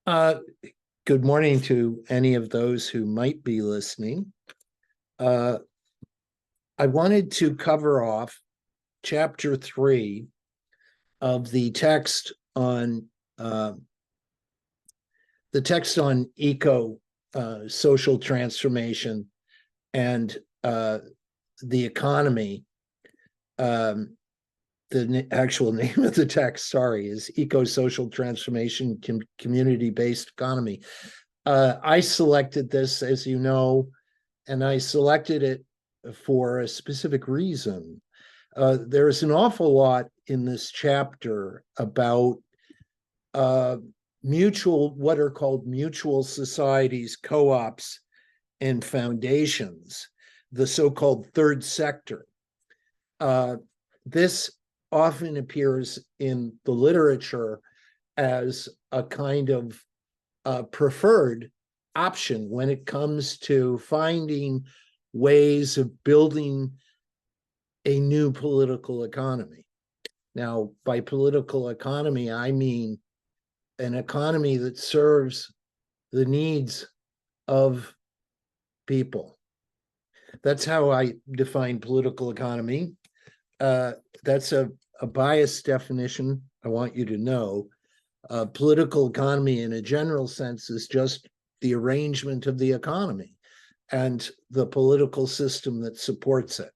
Uh, Good morning to any of those who might be listening. Uh, I wanted to cover off chapter 3 of uh, the text on eco social transformation and the economy. Um, the actual name of the text, sorry, is Eco-Social Transformation Community-Based Economy. I selected this, as you know, and I selected it for a specific reason. There's an awful lot in this chapter about uh, what are called mutual societies, co-ops, and foundations, the so-called third sector. This often appears in the literature as a kind of preferred option when it comes to finding ways of building a new political economy. Now, by political economy, I mean an economy that serves the needs of people. That's how I define political economy. That's a biased definition. I want you to know. Political economy, in a general sense, is just the arrangement of the economy and the political system that supports it.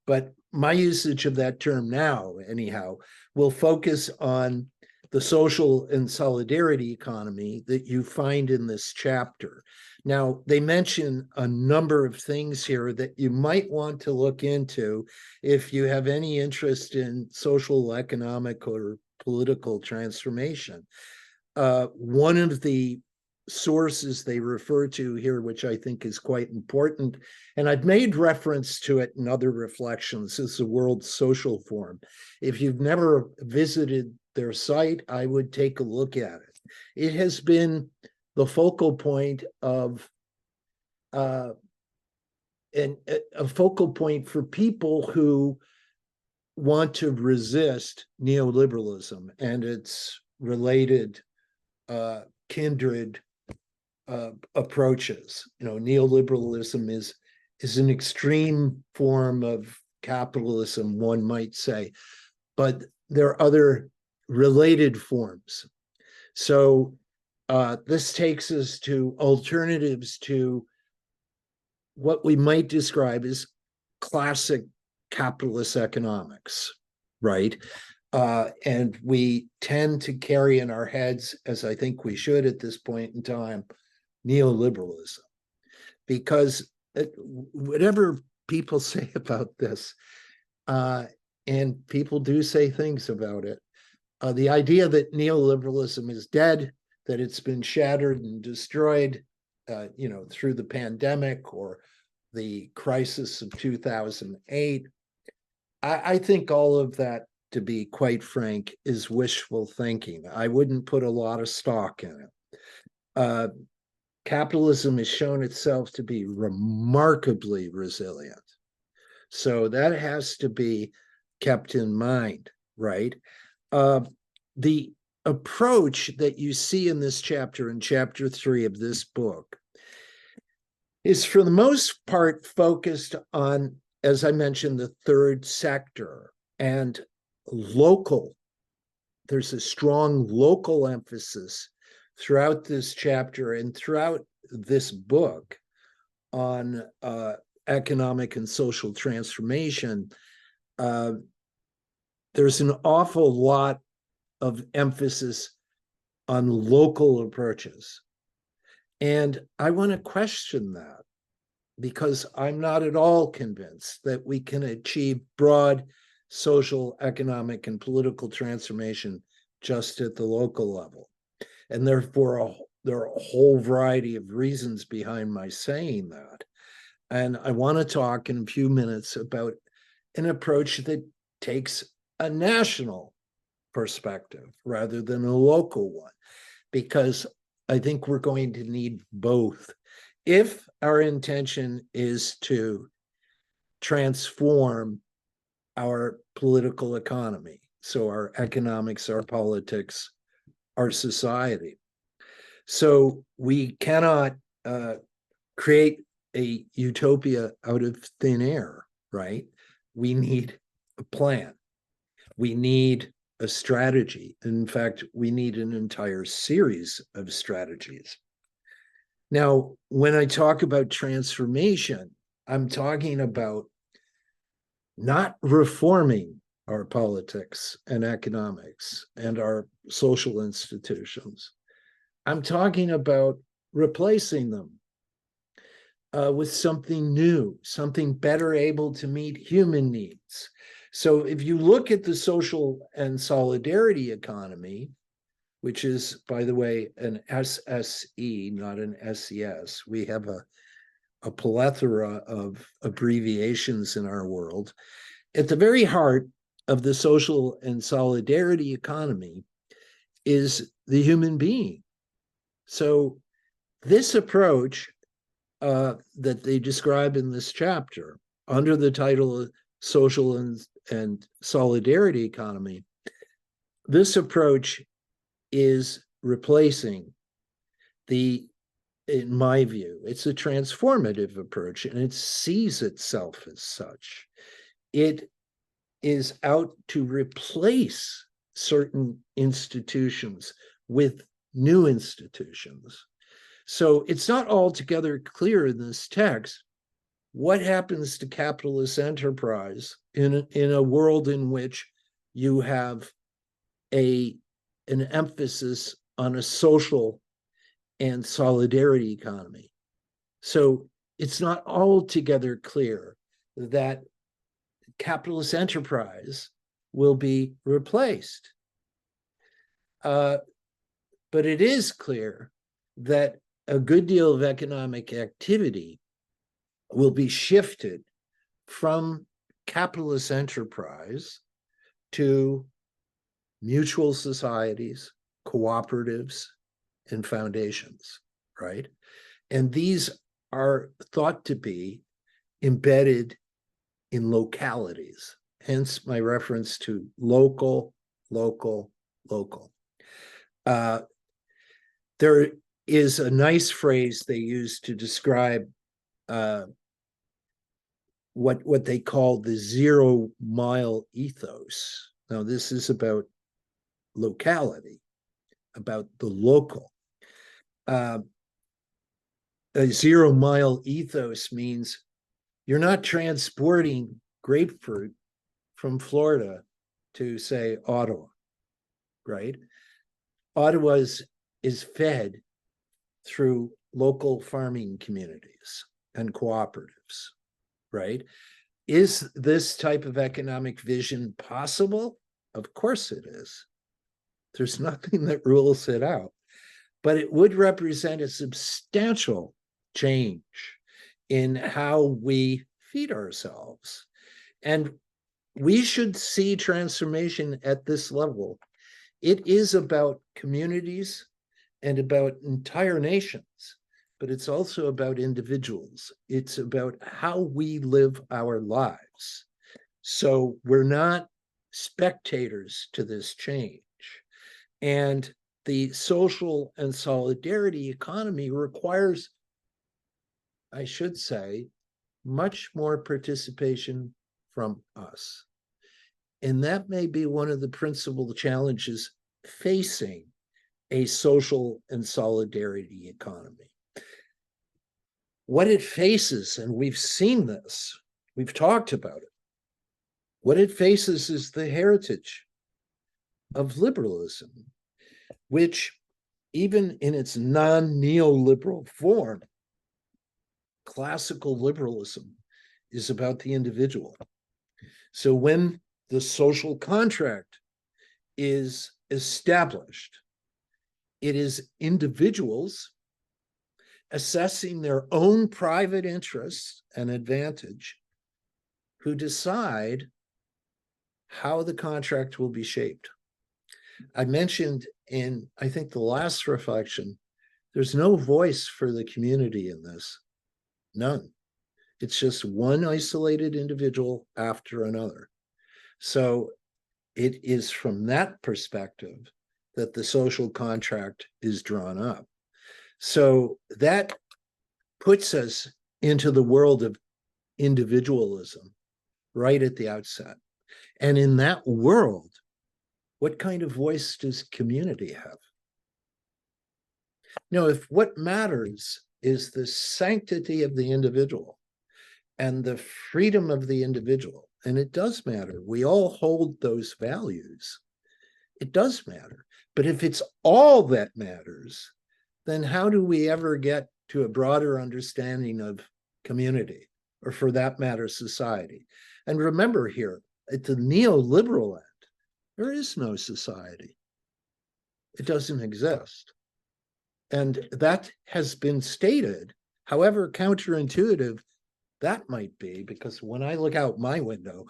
But my usage of that term now, anyhow, will focus on the social and solidarity economy that you find in this chapter. Now, they mention a number of things here that you might want to look into if you have any interest in social, economic, or political transformation. One of the sources they refer to here, which I think is quite important, and I've made reference to it in other reflections, is the World Social Forum. If you've never visited their site, I would take a look at it. It has been the focal point of and a focal point for people who want to resist neoliberalism and its related kindred approaches. You know, neoliberalism is an extreme form of capitalism, one might say, but there are other related forms. So this takes us to alternatives to what we might describe as classic capitalist economics, right? And we tend to carry in our heads, as I think we should at this point in time, neoliberalism. Because whatever people say about this, and people do say things about it, the idea that neoliberalism is dead, that it's been shattered and destroyed, through the pandemic or the crisis of 2008, I think all of that, to be quite frank, is wishful thinking. I wouldn't put a lot of stock in it. Capitalism has shown itself to be remarkably resilient. So that has to be kept in mind, right? The approach that you see in this chapter, in chapter 3 of this book, is for the most part focused on, as I mentioned, the third sector and local. There's a strong local emphasis throughout this chapter and throughout this book on economic and social transformation. There's an awful lot of emphasis on local approaches. And I want to question that, because I'm not at all convinced that we can achieve broad social, economic, and political transformation just at the local level. And therefore, there are a whole variety of reasons behind my saying that. And I want to talk in a few minutes about an approach that takes a national perspective rather than a local one, because I think we're going to need both if our intention is to transform our political economy, so our economics, our politics, our society. So we cannot create a utopia out of thin air, right? We need a plan. We need a strategy. In fact, we need an entire series of strategies. Now, when I talk about transformation, I'm talking about not reforming our politics and economics and our social institutions. I'm talking about replacing them with something new, something better able to meet human needs. So if you look at the social and solidarity economy, which is, by the way, an SSE, not an SES, we have a plethora of abbreviations in our world. At the very heart of the social and solidarity economy is the human being. So this approach that they describe in this chapter under the title of social and solidarity economy, this approach is replacing in my view, it's a transformative approach, and it sees itself as such. It is out to replace certain institutions with new institutions. So it's not altogether clear in this text what happens to capitalist enterprise in a world in which you have an emphasis on a social and solidarity economy. So it's not altogether clear that capitalist enterprise will be replaced. But it is clear that a good deal of economic activity will be shifted from capitalist enterprise to mutual societies, cooperatives, and foundations, right? And these are thought to be embedded in localities, hence my reference to local, local, local. There is a nice phrase they use to describe what they call the 0 mile ethos. Now, this is about locality, about the local. A 0 mile ethos means you're not transporting grapefruit from Florida to, say, Ottawa, right? Ottawa is fed through local farming communities and cooperatives, right? Is this type of economic vision possible? Of course it is. There's nothing that rules it out, but it would represent a substantial change in how we feed ourselves. And we should see transformation at this level. It is about communities and about entire nations, but it's also about individuals. It's about how we live our lives. So we're not spectators to this change. And the social and solidarity economy requires, I should say, much more participation from us. And that may be one of the principal challenges facing a social and solidarity economy. What it faces, and we've seen this, we've talked about it, what it faces is the heritage of liberalism, which, even in its non-neoliberal form, classical liberalism is about the individual. So when the social contract is established, it is individuals assessing their own private interests and advantage who decide how the contract will be shaped. I mentioned in, I think, the last reflection, there's no voice for the community in this. None. It's just one isolated individual after another. So it is from that perspective that the social contract is drawn up. So that puts us into the world of individualism right at the outset. And in that world, what kind of voice does community have? No, if what matters is the sanctity of the individual and the freedom of the individual, and it does matter, we all hold those values. It does matter. But if it's all that matters, then how do we ever get to a broader understanding of community, or for that matter, society? And remember here, at the neoliberal end, there is no society. It doesn't exist. And that has been stated, however counterintuitive that might be, because when I look out my window,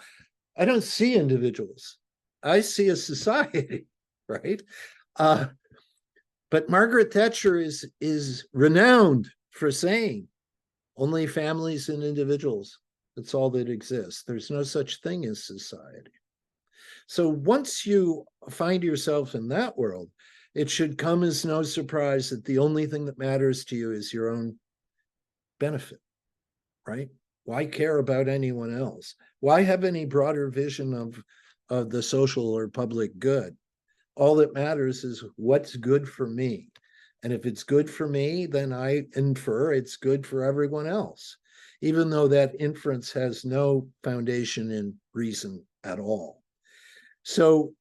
I don't see individuals. I see a society, right? But Margaret Thatcher is renowned for saying only families and individuals. That's all that exists. There's no such thing as society. So once you find yourself in that world, it should come as no surprise that the only thing that matters to you is your own benefit, right? Why care about anyone else? Why have any broader vision of the social or public good? All that matters is what's good for me. And if it's good for me, then I infer it's good for everyone else, even though that inference has no foundation in reason at all. So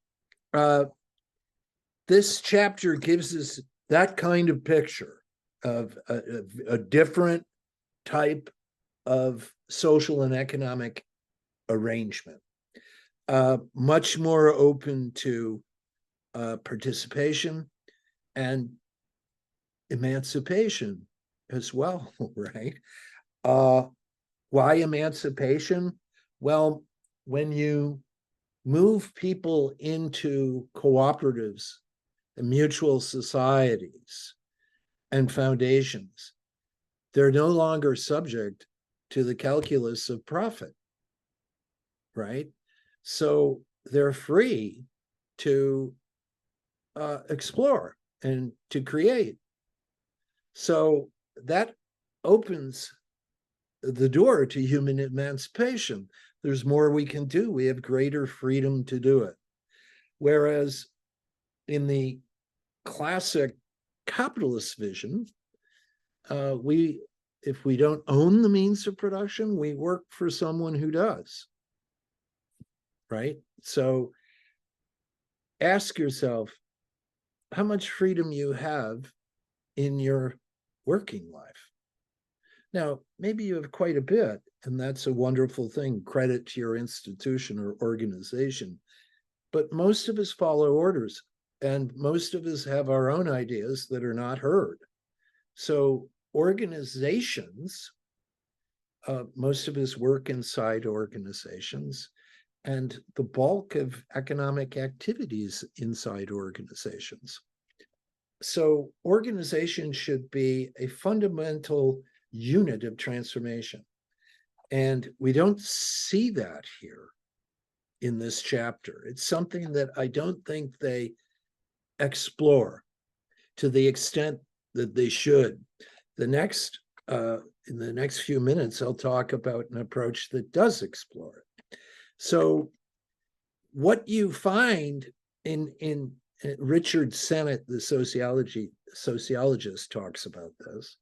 this chapter gives us that kind of picture of a different type of social and economic arrangement, much more open to participation and emancipation as well, right? Why emancipation? Well, when you move people into cooperatives and mutual societies and foundations, they're no longer subject to the calculus of profit, right? So they're free to explore and to create. So that opens the door to human emancipation. There's more we can do. We have greater freedom to do it. Whereas in the classic capitalist vision, if we don't own the means of production, we work for someone who does, right? So ask yourself how much freedom you have in your working life. Now, maybe you have quite a bit, and that's a wonderful thing, credit to your institution or organization. But most of us follow orders, and most of us have our own ideas that are not heard. So organizations, most of us work inside organizations, and the bulk of economic activities inside organizations. So organization should be a fundamental unit of transformation. And we don't see that here in this chapter. It's something that I don't think they explore to the extent that they should. In the next few minutes, I'll talk about an approach that does explore it. So what you find in Richard Sennett, the sociologist, talks about this.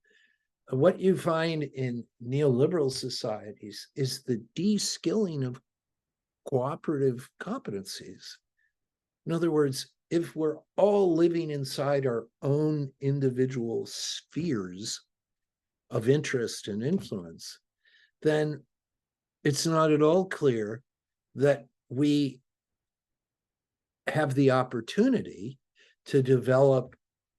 What you find in neoliberal societies is the de-skilling of cooperative competencies. In other words, if we're all living inside our own individual spheres of interest and influence, then it's not at all clear that we have the opportunity to develop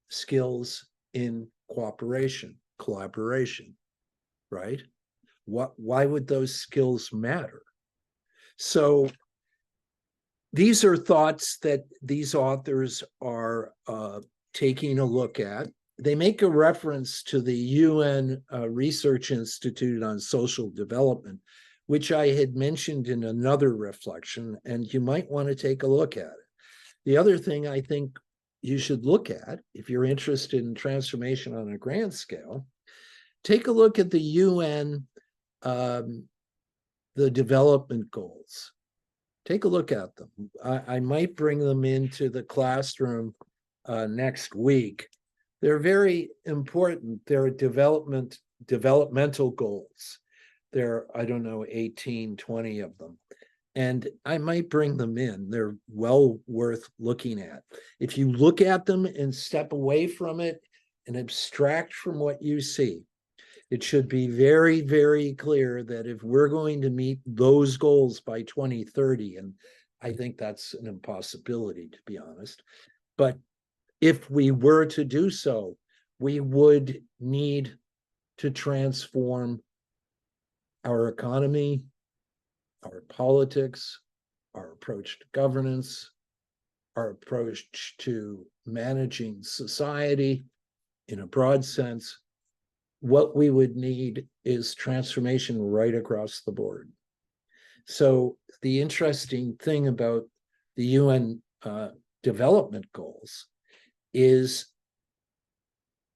skills in cooperation, collaboration, right? Why would those skills matter? So these are thoughts that these authors are taking a look at. They make a reference to the UN Research Institute on Social Development, which I had mentioned in another reflection, and you might want to take a look at it. The other thing I think you should look at, if you're interested in transformation on a grand scale, take a look at the UN, the development goals. Take a look at them. I might bring them into the classroom next week. They're very important. They're developmental goals. There are, I don't know, 18, 20 of them. And I might bring them in. They're well worth looking at. If you look at them and step away from it and abstract from what you see, it should be very, very clear that if we're going to meet those goals by 2030, and I think that's an impossibility, to be honest, but if we were to do so, we would need to transform our economy, our politics, our approach to governance, our approach to managing society in a broad sense. What we would need is transformation right across the board. So the interesting thing about the UN development goals is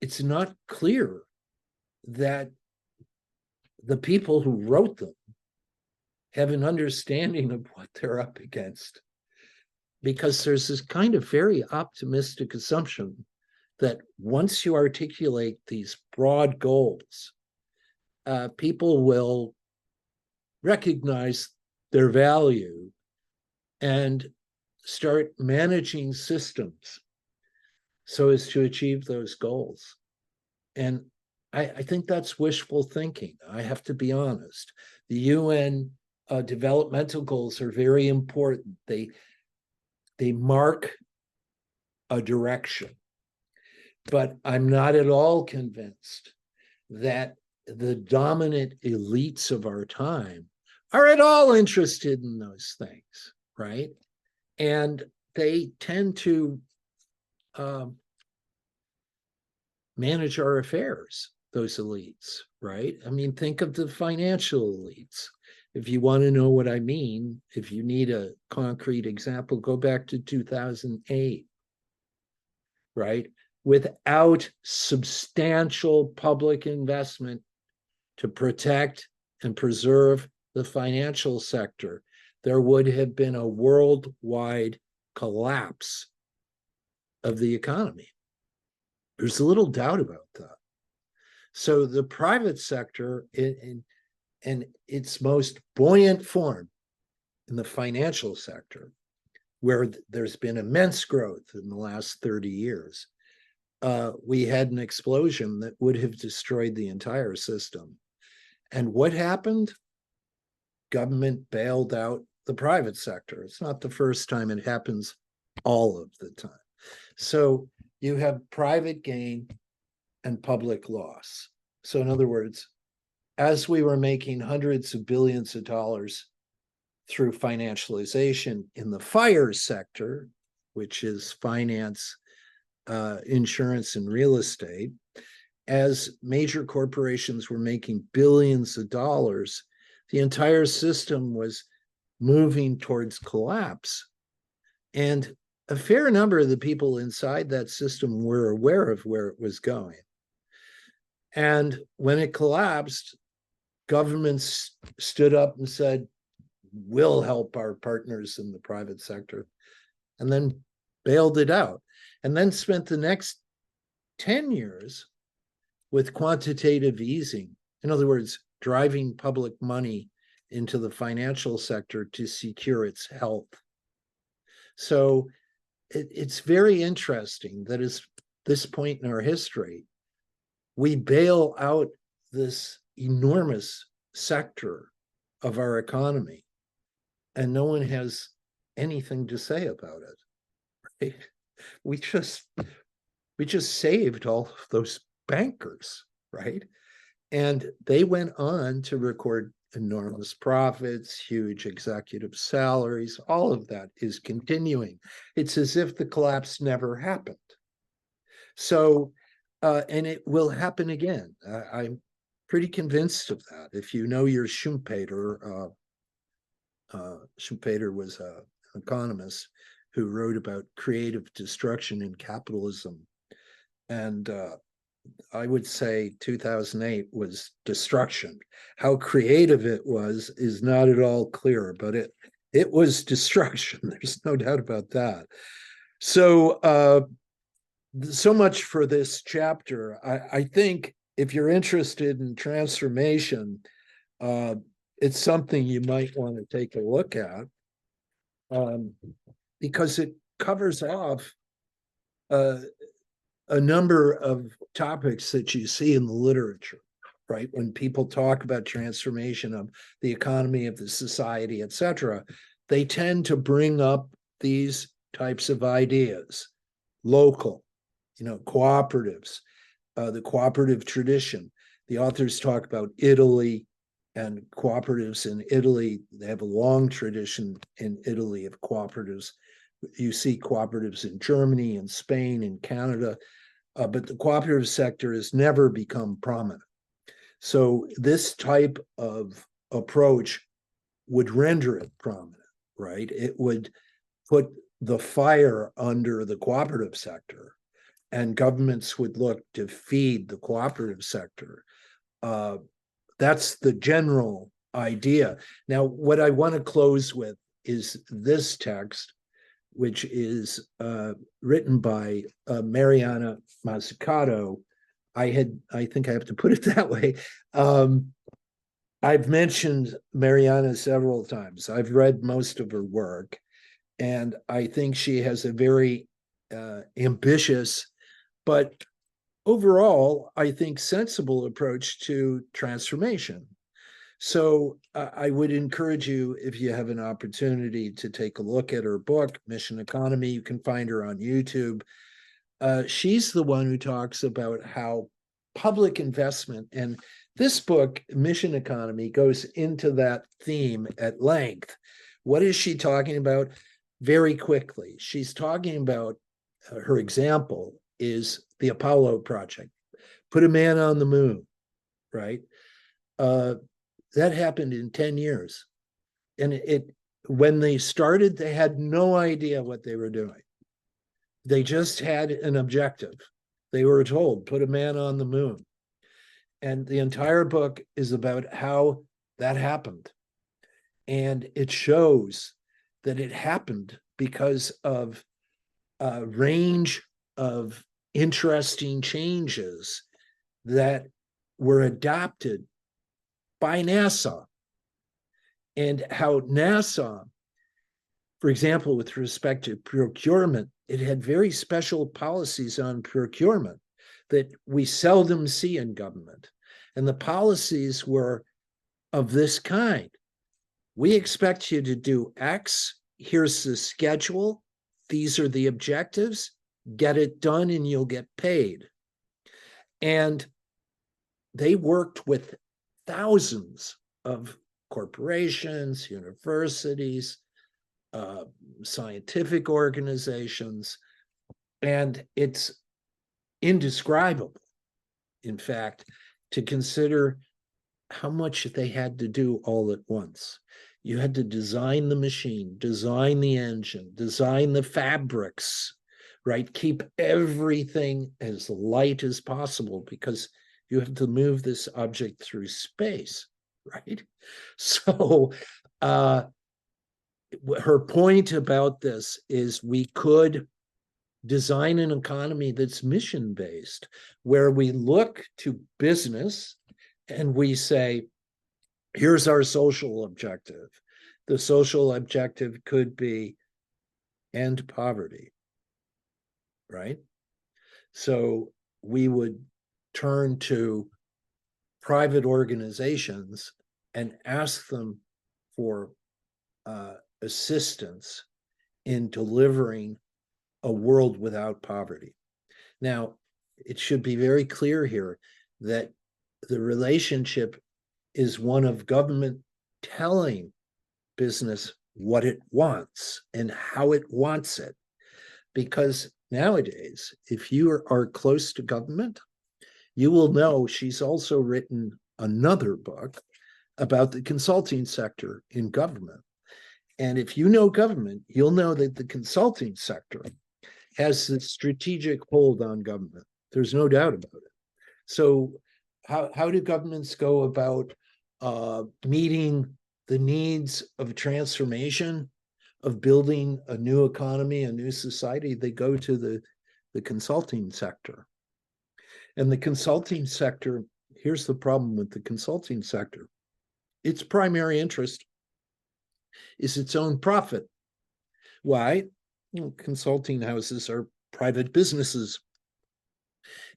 it's not clear that the people who wrote them have an understanding of what they're up against, because there's this kind of very optimistic assumption that once you articulate these broad goals, people will recognize their value and start managing systems so as to achieve those goals. And I think that's wishful thinking. I have to be honest. The UN developmental goals are very important. They mark a direction. But I'm not at all convinced that the dominant elites of our time are at all interested in those things, right? And they tend to manage our affairs, those elites, right? I mean, think of the financial elites. If you want to know what I mean, if you need a concrete example, go back to 2008, right? Without substantial public investment to protect and preserve the financial sector, there would have been a worldwide collapse of the economy. There's little doubt about that. So the private sector in its most buoyant form in the financial sector, where there's been immense growth in the last 30 years, we had an explosion that would have destroyed the entire system. And what happened? Government bailed out the private sector. It's not the first time it happens all of the time. So you have private gain and public loss. So in other words, as we were making hundreds of billions of dollars through financialization in the FIRE sector, which is finance, insurance, and real estate, as major corporations were making billions of dollars, the entire system was moving towards collapse. And a fair number of the people inside that system were aware of where it was going. And when it collapsed, governments stood up and said, we'll help our partners in the private sector, and then bailed it out. And then spent the next 10 years with quantitative easing. In other words, driving public money into the financial sector to secure its health. So it's very interesting that at this point in our history, we bail out this enormous sector of our economy, and no one has anything to say about it. Right? We just saved all of those bankers, right? And they went on to record enormous profits, huge executive salaries. All of that is continuing. It's as if the collapse never happened. So, and it will happen again. I'm pretty convinced of that. If you know your Schumpeter, Schumpeter was an economist, who wrote about creative destruction in capitalism. And I would say 2008 was destruction. How creative it was is not at all clear, but it was destruction. There's no doubt about that. So so much for this chapter. I think if you're interested in transformation, it's something you might want to take a look at, because it covers off a number of topics that you see in the literature, right? When people talk about transformation of the economy, of the society, et cetera, they tend to bring up these types of ideas: local, cooperatives, the cooperative tradition. The authors talk about Italy and cooperatives in Italy. They have a long tradition in Italy of cooperatives. You see cooperatives in Germany and Spain and Canada, but the cooperative sector has never become prominent. So this type of approach would render it prominent, right? It would put the fire under the cooperative sector, and governments would look to feed the cooperative sector. That's the general idea. Now, what I want to close with is this text, which is written by Mariana Mazzucato. I think I have to put it that way. I've mentioned Mariana several times. I've read most of her work, and I think she has a very ambitious, but overall, I think, sensible approach to transformation. So I would encourage you, if you have an opportunity, to take a look at her book, Mission Economy. You can find her on YouTube. She's the one who talks about how public investment, and this book, Mission Economy, goes into that theme at length. What is she talking about? Very quickly, she's talking about, her example is the Apollo project. Put a man on the moon, right? That happened in 10 years. And when they started, they had no idea what they were doing. They just had an objective. They were told, put a man on the moon. And the entire book is about how that happened. And it shows that it happened because of a range of interesting changes that were adopted by NASA, and how NASA, for example, with respect to procurement, it had very special policies on procurement that we seldom see in government. And the policies were of this kind: we expect you to do X, here's the schedule, these are the objectives, get it done and you'll get paid. And they worked with thousands of corporations, universities, scientific organizations, and it's indescribable, in fact, to consider how much they had to do all at once. You had to design the machine, design the engine, design the fabrics, right? Keep everything as light as possible, because you have to move this object through space, right? So her point about this is we could design an economy that's mission-based, where we look to business and we say, here's our social objective. The social objective could be end poverty, right? So we would turn to private organizations and ask them for assistance in delivering a world without poverty. Now, it should be very clear here that the relationship is one of government telling business what it wants and how it wants it. Because nowadays, if you are close to government, you will know she's also written another book about the consulting sector in government. And if you know government, you'll know that the consulting sector has the strategic hold on government. There's no doubt about it. So how do governments go about meeting the needs of transformation, of building a new economy, a new society? They go to the consulting sector. And the consulting sector, here's the problem with the consulting sector. Its primary interest is its own profit. Why? Consulting houses are private businesses.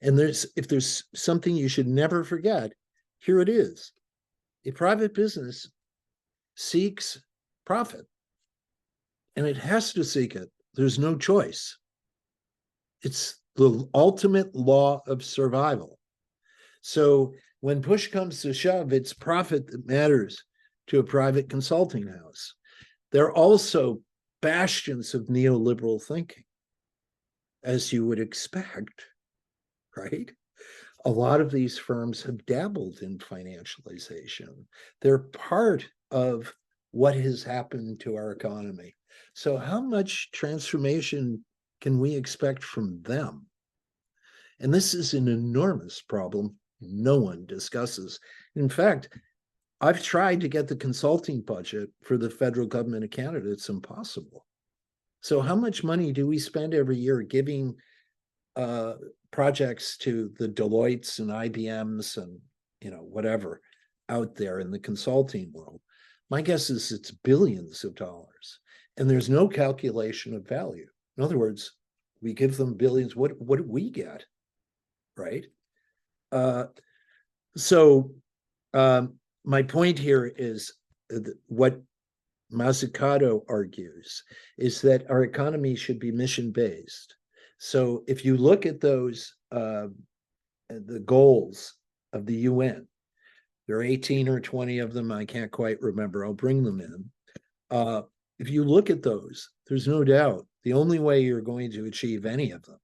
And if there's something you should never forget, here it is. A private business seeks profit, and it has to seek it. There's no choice. It's the ultimate law of survival. So when push comes to shove, it's profit that matters to a private consulting house. They're also bastions of neoliberal thinking, as you would expect, right? A lot of these firms have dabbled in financialization. They're part of what has happened to our economy. So how much transformation can we expect from them? And this is an enormous problem no one discusses. In fact, I've tried to get the consulting budget for the federal government of Canada. It's impossible. So how much money do we spend every year giving projects to the Deloittes and IBMs and whatever out there in the consulting world? My guess is it's billions of dollars, and there's no calculation of value. In other words, we give them billions. What do we get, right? My point here is what Mazzucato argues is that our economy should be mission-based. So if you look at those, the goals of the UN, there are 18 or 20 of them. I can't quite remember. I'll bring them in. If you look at those, there's no doubt the only way you're going to achieve any of them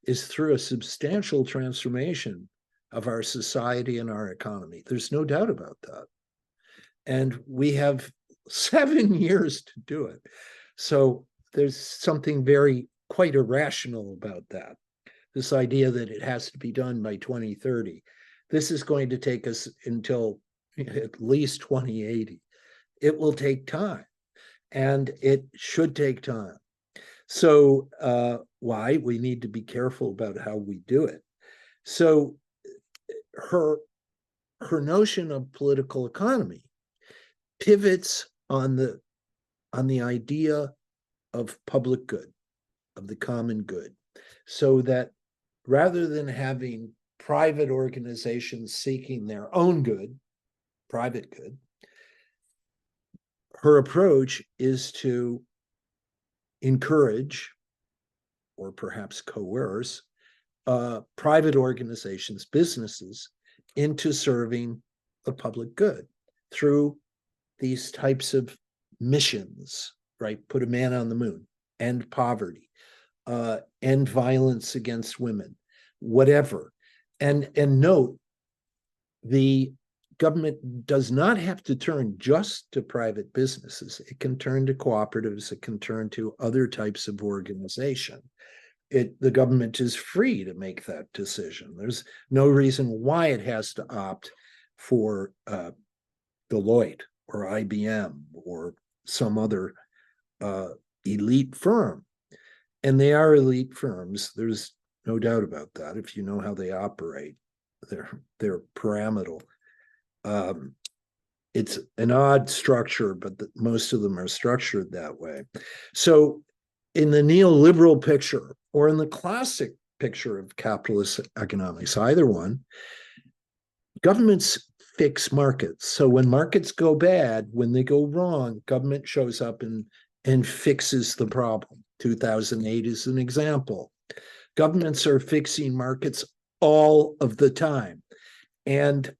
is through a substantial transformation of our society and our economy. There's no doubt about that. And we have 7 years to do it. So there's something quite irrational about that. This idea that it has to be done by 2030. This is going to take us until at least 2080. It will take time, and it should take time. So why? We need to be careful about how we do it. So her notion of political economy pivots on the idea of public good, of the common good, so that rather than having private organizations seeking their own good, private good, her approach is to encourage or perhaps coerce private organizations, businesses, into serving the public good through these types of missions, right? Put a man on the moon, end poverty, end violence against women, whatever. And note, the government does not have to turn just to private businesses. It can turn to cooperatives. It can turn to other types of organization. The government is free to make that decision. There's no reason why it has to opt for Deloitte or IBM or some other elite firm. And they are elite firms. There's no doubt about that. If you know how they operate, they're pyramidal. It's an odd structure, but most of them are structured that way. So in the neoliberal picture or in the classic picture of capitalist economics, either one, governments fix markets. So when markets go bad, when they go wrong, government shows up and fixes the problem. 2008 is an example. Governments are fixing markets all of the time. And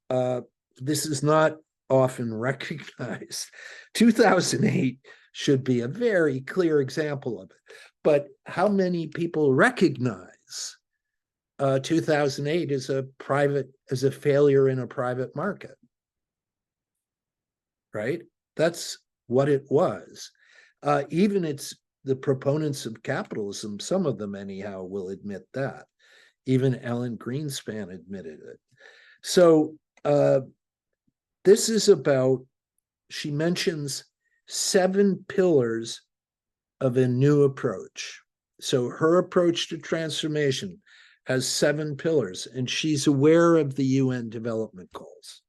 this is not often recognized. 2008 should be a very clear example of it. But how many people recognize 2008 as a failure in a private market? Right? That's what it was. Even it's the proponents of capitalism, some of them anyhow, will admit that. Even Alan Greenspan admitted it. So this is about, she mentions 7 pillars of a new approach. So her approach to transformation has 7 pillars, and she's aware of the UN development goals.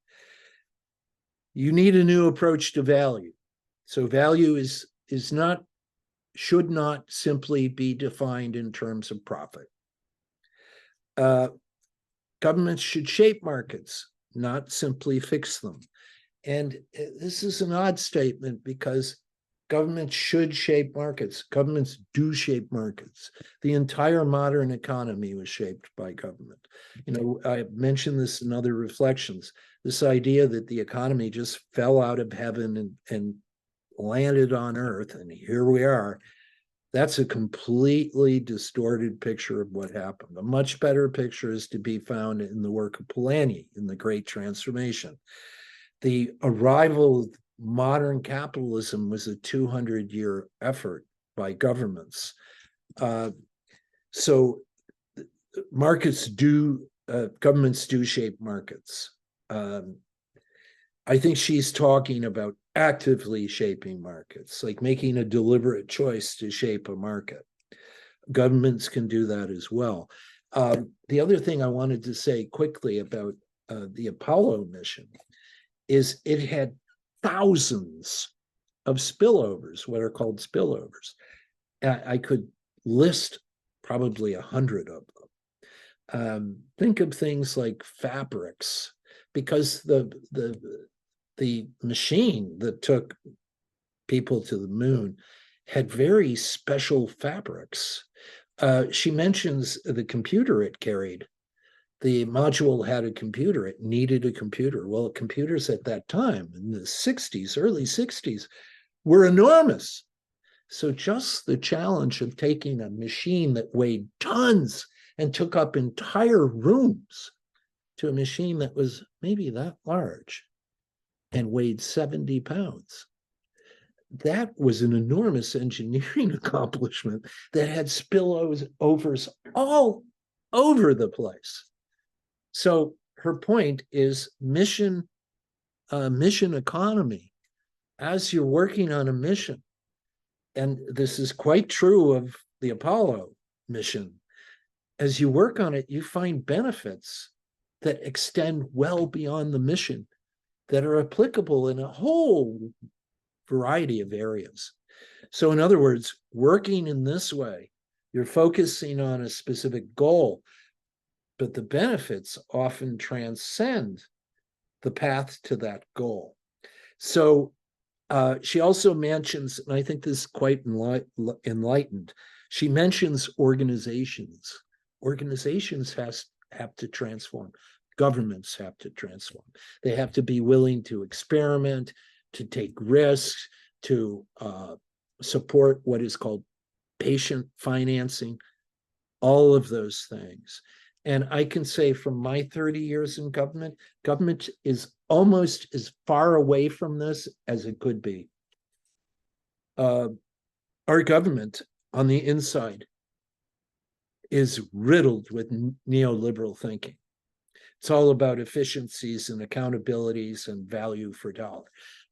You need a new approach to value. So value is not, should not simply be defined in terms of profit. Governments should shape markets, not simply fix them. And this is an odd statement because governments should shape markets. Governments do shape markets. The entire modern economy was shaped by government. You know, I mentioned this in other reflections, this idea that the economy just fell out of heaven and landed on earth, and here we are. That's a completely distorted picture of what happened. A much better picture is to be found in the work of Polanyi in The Great Transformation. The arrival of modern capitalism was a 200-year effort by governments. So markets do, governments do shape markets. I think she's talking about actively shaping markets, like making a deliberate choice to shape a market. Governments can do that as well. The other thing I wanted to say quickly about the Apollo mission is it had thousands of spillovers, what are called spillovers. I could list probably 100 of them. Think of things like fabrics, because the machine that took people to the moon had very special fabrics. She mentions the computer it carried. The module had a computer. It needed a computer. Well, computers at that time, in the 60s, early 60s, were enormous. So just the challenge of taking a machine that weighed tons and took up entire rooms to a machine that was maybe that large and weighed 70 pounds. That was an enormous engineering accomplishment that had spillovers all over the place. So her point is mission economy. As you're working on a mission, and this is quite true of the Apollo mission, as you work on it, you find benefits that extend well beyond the mission, that are applicable in a whole variety of areas. So in other words, working in this way, you're focusing on a specific goal, but the benefits often transcend the path to that goal. So she also mentions, and I think this is quite enlightened, she mentions organizations. Organizations have to transform. Governments have to transform. They have to be willing to experiment, to take risks, to support what is called patient financing, all of those things. And I can say from my 30 years in government, government is almost as far away from this as it could be. Our government on the inside is riddled with neoliberal thinking. It's all about efficiencies and accountabilities and value for dollar.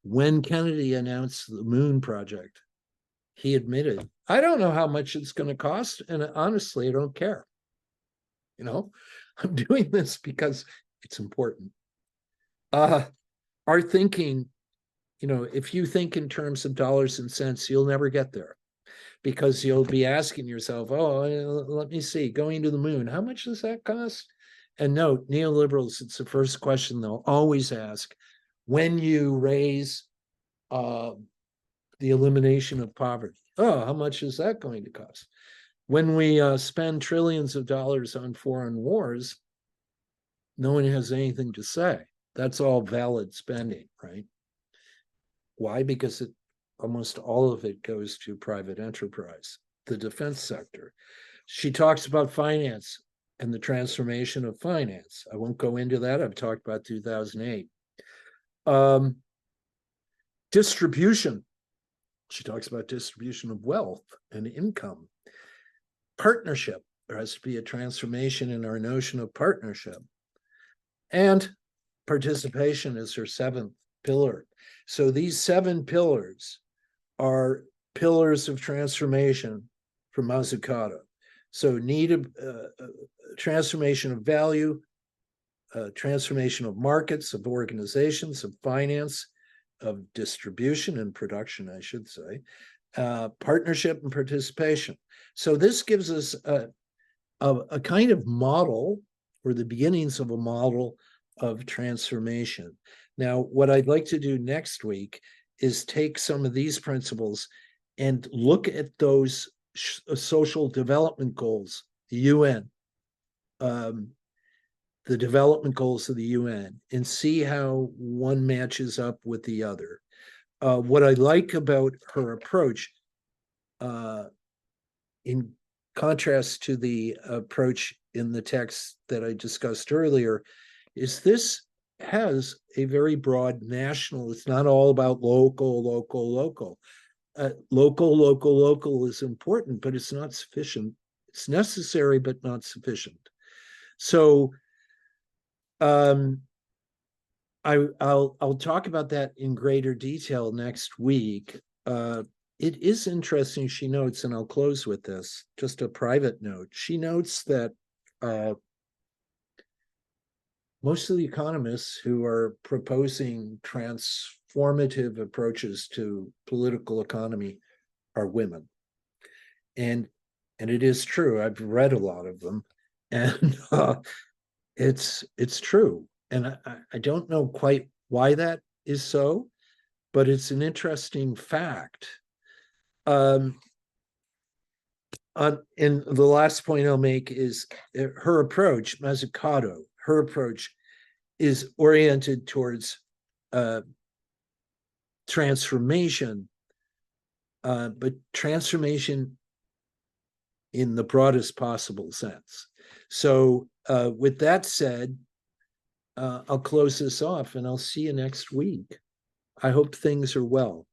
When Kennedy announced the moon project, he admitted, I don't know how much it's going to cost, and honestly, I don't care. You know, I'm doing this because it's important. Our thinking, you know, if you think in terms of dollars and cents, you'll never get there, because you'll be asking yourself, oh, let me see, going to the moon, how much does that cost? And note, neoliberals, it's the first question they'll always ask. When you raise the elimination of poverty, oh, how much is that going to cost? When we spend trillions of dollars on foreign wars, no one has anything to say. That's all valid spending, right? Why? Because almost all of it goes to private enterprise, the defense sector. She talks about finance and the transformation of finance. I won't go into that. I've talked about 2008. Distribution. She talks about distribution of wealth and income. Partnership. There has to be a transformation in our notion of partnership. And participation is her seventh pillar. So these 7 pillars are pillars of transformation for Mazzucato. So need a transformation of value, transformation of markets, of organizations, of finance, of distribution and production, I should say, partnership and participation. So this gives us a kind of model, or the beginnings of a model of transformation. Now, what I'd like to do next week is take some of these principles and look at those social development goals, the UN, the development goals of the UN, and see how one matches up with the other. What I like about her approach, in contrast to the approach in the text that I discussed earlier, is this has a very broad national, it's not all about local. Local is important, but it's not sufficient. It's necessary, but not sufficient. So I'll talk about that in greater detail next week. It is interesting, she notes, and I'll close with this, just a private note. She notes that most of the economists who are proposing transformative approaches to political economy are women. And it is true. I've read a lot of them, and it's true. And I don't know quite why that is so, but it's an interesting fact. And the last point I'll make is her approach, Mazzucato, her approach is oriented towards transformation, but transformation in the broadest possible sense. So with that said, I'll close this off and I'll see you next week. I hope things are well.